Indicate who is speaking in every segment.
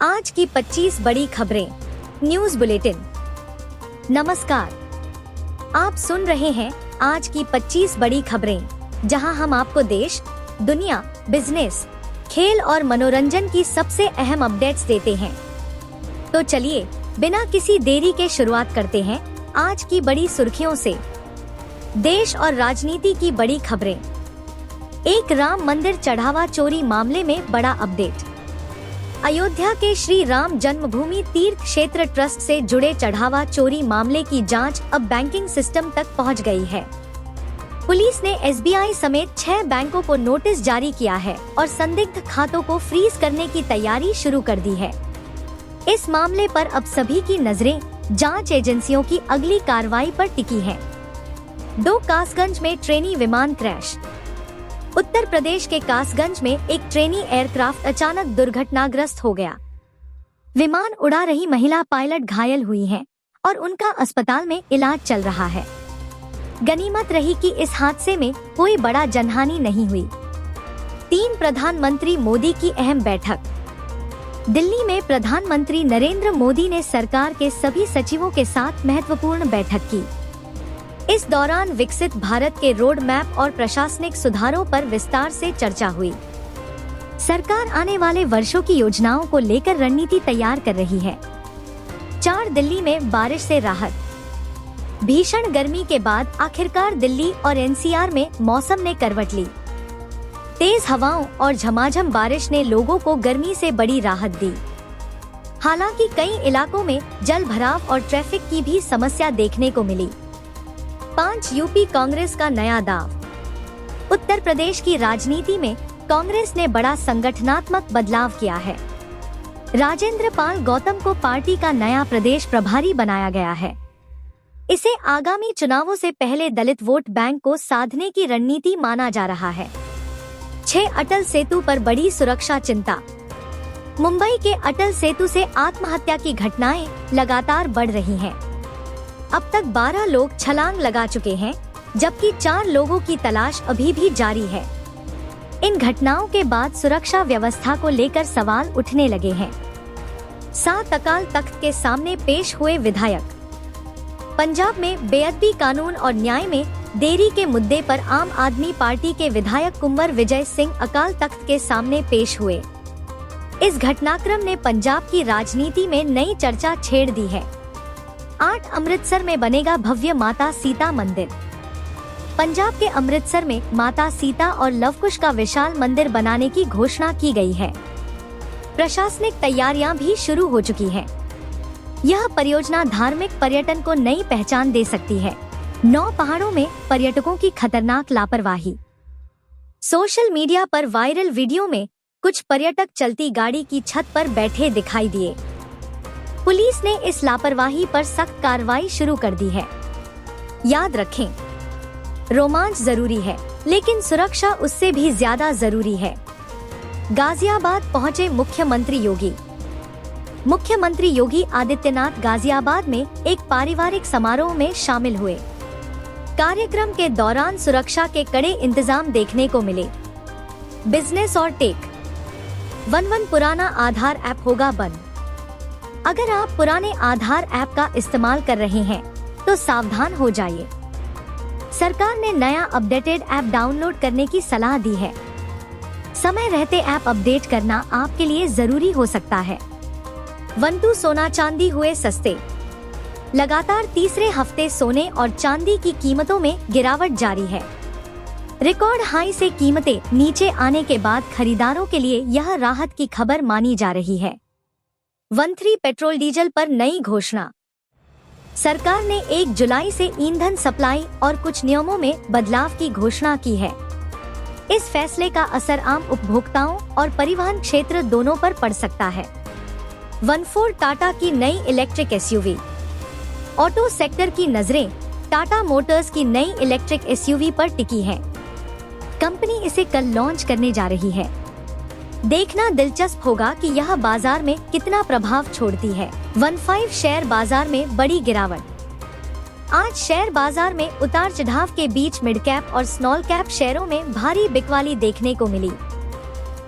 Speaker 1: आज की 25 बड़ी खबरें न्यूज बुलेटिन। नमस्कार, आप सुन रहे हैं आज की 25 बड़ी खबरें, जहां हम आपको देश, दुनिया, बिजनेस, खेल और मनोरंजन की सबसे अहम अपडेट्स देते हैं। तो चलिए बिना किसी देरी के शुरुआत करते हैं आज की बड़ी सुर्खियों से। देश और राजनीति की बड़ी खबरें। एक राम मंदिर चढ़ावा चोरी मामले में बड़ा अपडेट। अयोध्या के श्री राम जन्मभूमि तीर्थ क्षेत्र ट्रस्ट से जुड़े चढ़ावा चोरी मामले की जांच अब बैंकिंग सिस्टम तक पहुंच गई है। पुलिस ने एसबीआई समेत 6 बैंकों को नोटिस जारी किया है और संदिग्ध खातों को फ्रीज करने की तैयारी शुरू कर दी है। इस मामले पर अब सभी की नजरें जांच एजेंसियों की अगली कार्रवाई पर टिकी हैं। 2 कासगंज में ट्रेनी विमान क्रैश। उत्तर प्रदेश के कासगंज में एक ट्रेनी एयरक्राफ्ट अचानक दुर्घटनाग्रस्त हो गया। विमान उड़ा रही महिला पायलट घायल हुई हैं और उनका अस्पताल में इलाज चल रहा है। गनीमत रही कि इस हादसे में कोई बड़ा जनहानि नहीं हुई। 3 प्रधानमंत्री मोदी की अहम बैठक। दिल्ली में प्रधानमंत्री नरेंद्र मोदी ने सरकार के सभी सचिवों के साथ महत्वपूर्ण बैठक की। इस दौरान विकसित भारत के रोड मैप और प्रशासनिक सुधारों पर विस्तार से चर्चा हुई। सरकार आने वाले वर्षों की योजनाओं को लेकर रणनीति तैयार कर रही है। 4 दिल्ली में बारिश से राहत। भीषण गर्मी के बाद आखिरकार दिल्ली और एनसीआर में मौसम ने करवट ली। तेज हवाओं और झमाझम बारिश ने लोगों को गर्मी से बड़ी राहत दी। हालांकि कई इलाकों में जल भराव और ट्रैफिक की भी समस्या देखने को मिली। 5 यूपी कांग्रेस का नया दांव। उत्तर प्रदेश की राजनीति में कांग्रेस ने बड़ा संगठनात्मक बदलाव किया है। राजेंद्र पाल गौतम को पार्टी का नया प्रदेश प्रभारी बनाया गया है। इसे आगामी चुनावों से पहले दलित वोट बैंक को साधने की रणनीति माना जा रहा है। 6 अटल सेतु पर बड़ी सुरक्षा चिंता। मुंबई के अटल सेतु से आत्महत्या की घटनाएं लगातार बढ़ रही हैं। अब तक 12 लोग छलांग लगा चुके हैं, जबकि 4 लोगों की तलाश अभी भी जारी है। इन घटनाओं के बाद सुरक्षा व्यवस्था को लेकर सवाल उठने लगे हैं। 7 अकाल तख्त के सामने पेश हुए विधायक। पंजाब में बेअदबी कानून और न्याय में देरी के मुद्दे पर आम आदमी पार्टी के विधायक कुंवर विजय सिंह अकाल तख्त के सामने पेश हुए। इस घटनाक्रम ने पंजाब की राजनीति में नई चर्चा छेड़ दी है। 8 अमृतसर में बनेगा भव्य माता सीता मंदिर। पंजाब के अमृतसर में माता सीता और लवकुश का विशाल मंदिर बनाने की घोषणा की गई है। प्रशासनिक तैयारियां भी शुरू हो चुकी हैं। यह परियोजना धार्मिक पर्यटन को नई पहचान दे सकती है। 9 पहाड़ों में पर्यटकों की खतरनाक लापरवाही। सोशल मीडिया पर वायरल वीडियो में कुछ पर्यटक चलती गाड़ी की छत पर बैठे दिखाई दिए। पुलिस ने इस लापरवाही पर सख्त कार्रवाई शुरू कर दी है। याद रखें, रोमांच जरूरी है, लेकिन सुरक्षा उससे भी ज्यादा जरूरी है। गाजियाबाद पहुंचे मुख्यमंत्री योगी। मुख्यमंत्री योगी आदित्यनाथ गाजियाबाद में एक पारिवारिक समारोह में शामिल हुए। कार्यक्रम के दौरान सुरक्षा के कड़े इंतजाम देखने को मिले। बिजनेस और टेक। वन पुराना आधार ऐप होगा बंद। अगर आप पुराने आधार ऐप का इस्तेमाल कर रहे हैं तो सावधान हो जाइए। सरकार ने नया अपडेटेड ऐप डाउनलोड करने की सलाह दी है। समय रहते ऐप अपडेट करना आपके लिए जरूरी हो सकता है। वंतु सोना चांदी हुए सस्ते। लगातार तीसरे हफ्ते सोने और चांदी की कीमतों में गिरावट जारी है। रिकॉर्ड हाई से कीमतें नीचे आने के बाद खरीदारों के लिए यह राहत की खबर मानी जा रही है। 13 पेट्रोल डीजल पर नई घोषणा। सरकार ने 1 जुलाई से ईंधन सप्लाई और कुछ नियमों में बदलाव की घोषणा की है। इस फैसले का असर आम उपभोक्ताओं और परिवहन क्षेत्र दोनों पर पड़ सकता है। 14 टाटा की नई इलेक्ट्रिक एसयूवी। ऑटो सेक्टर की नजरें टाटा मोटर्स की नई इलेक्ट्रिक एसयूवी पर टिकी है। कंपनी इसे कल लॉन्च करने जा रही है। देखना दिलचस्प होगा कि यह बाजार में कितना प्रभाव छोड़ती है। 15 शेयर बाजार में बड़ी गिरावट। आज शेयर बाजार में उतार चढ़ाव के बीच मिड कैप और स्मॉल कैप शेयरों में भारी बिकवाली देखने को मिली।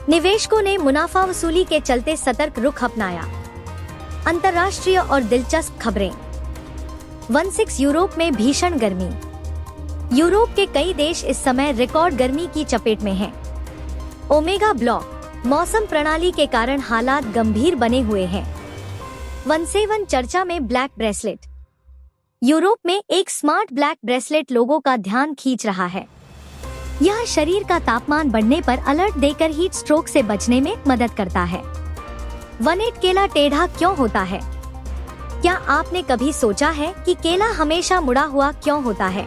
Speaker 1: निवेशकों ने मुनाफा वसूली के चलते सतर्क रुख अपनाया। अंतर्राष्ट्रीय और दिलचस्प खबरें। 16 यूरोप में भीषण गर्मी। यूरोप के कई देश इस समय रिकॉर्ड गर्मी की चपेट में हैं। ओमेगा ब्लॉक मौसम प्रणाली के कारण हालात गंभीर बने हुए हैं। 17 चर्चा में ब्लैक ब्रेसलेट। यूरोप में एक स्मार्ट ब्लैक ब्रेसलेट लोगों का ध्यान खींच रहा है। यह शरीर का तापमान बढ़ने पर अलर्ट देकर हीट स्ट्रोक से बचने में मदद करता है। 18 केला टेढ़ा क्यों होता है? क्या आपने कभी सोचा है कि केला हमेशा मुड़ा हुआ क्यों होता है?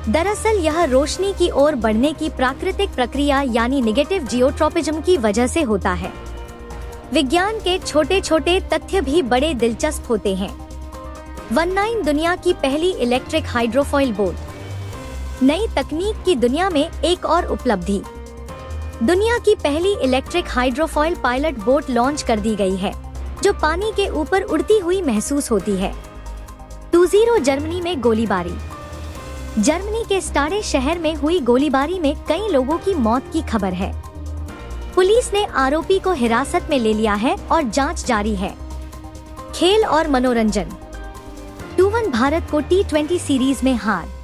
Speaker 1: दरअसल यह रोशनी की ओर बढ़ने की प्राकृतिक प्रक्रिया यानी नेगेटिव जियोट्रोपिज्म की वजह से होता है। विज्ञान के छोटे छोटे तथ्य भी बड़े दिलचस्प होते हैं। 19 दुनिया की पहली इलेक्ट्रिक हाइड्रोफॉइल बोट। नई तकनीक की दुनिया में एक और उपलब्धि। दुनिया की पहली electric hydrofoil pilot boat launch कर दी गई है, जो पानी के ऊपर उड़ती हुई महसूस होती है। 20 जर्मनी में गोलीबारी। जर्मनी के स्टाडे शहर में हुई गोलीबारी में कई लोगों की मौत की खबर है। पुलिस ने आरोपी को हिरासत में ले लिया है और जांच जारी है। खेल और मनोरंजन। 2-1 भारत को T20 सीरीज में हार।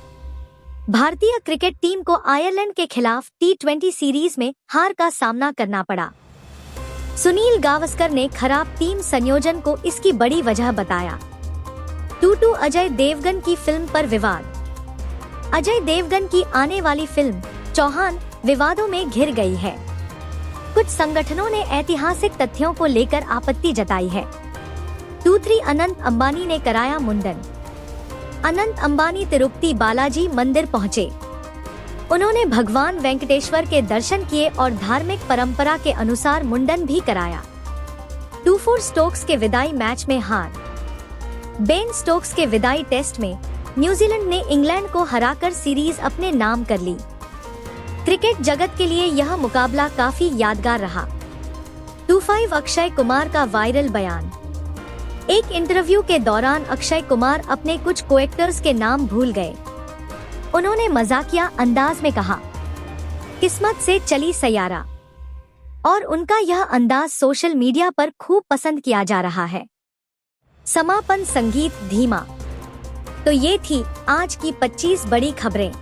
Speaker 1: भारतीय क्रिकेट टीम को आयरलैंड के खिलाफ T20 सीरीज में हार का सामना करना पड़ा। सुनील गावस्कर ने खराब टीम संयोजन को इसकी बड़ी वजह बताया। टूटू अजय देवगन की फिल्म पर विवाद। अजय देवगन की आने वाली फिल्म चौहान विवादों में घिर गई है। कुछ संगठनों ने ऐतिहासिक तथ्यों को लेकर आपत्ति जताई है। 2-3 अनंत अंबानी ने कराया मुंडन। अनंत अंबानी तिरुपति बालाजी मंदिर पहुंचे। उन्होंने भगवान वेंकटेश्वर के दर्शन किए और धार्मिक परंपरा के अनुसार मुंडन भी कराया। 2-4 स्टोक्स के विदाई मैच में हार। बेन स्टोक्स के विदाई टेस्ट में न्यूजीलैंड ने इंग्लैंड को हराकर सीरीज अपने नाम कर ली। क्रिकेट जगत के लिए यह मुकाबला काफी यादगार रहा। 2-5 अक्षय कुमार का वायरल बयान। एक इंटरव्यू के दौरान अक्षय कुमार अपने कुछ कोएक्टर्स के नाम भूल गए। उन्होंने मजाकिया अंदाज में कहा, किस्मत से चली सैयारा, और उनका यह अंदाज सोशल मीडिया पर खूब पसंद किया जा रहा है। समापन संगीत धीमा। तो ये थी आज की 25 बड़ी खबरें।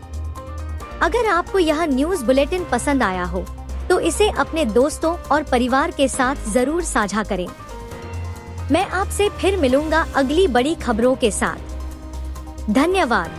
Speaker 1: अगर आपको यह न्यूज़ बुलेटिन पसंद आया हो तो इसे अपने दोस्तों और परिवार के साथ जरूर साझा करें। मैं आपसे फिर मिलूंगा अगली बड़ी खबरों के साथ। धन्यवाद।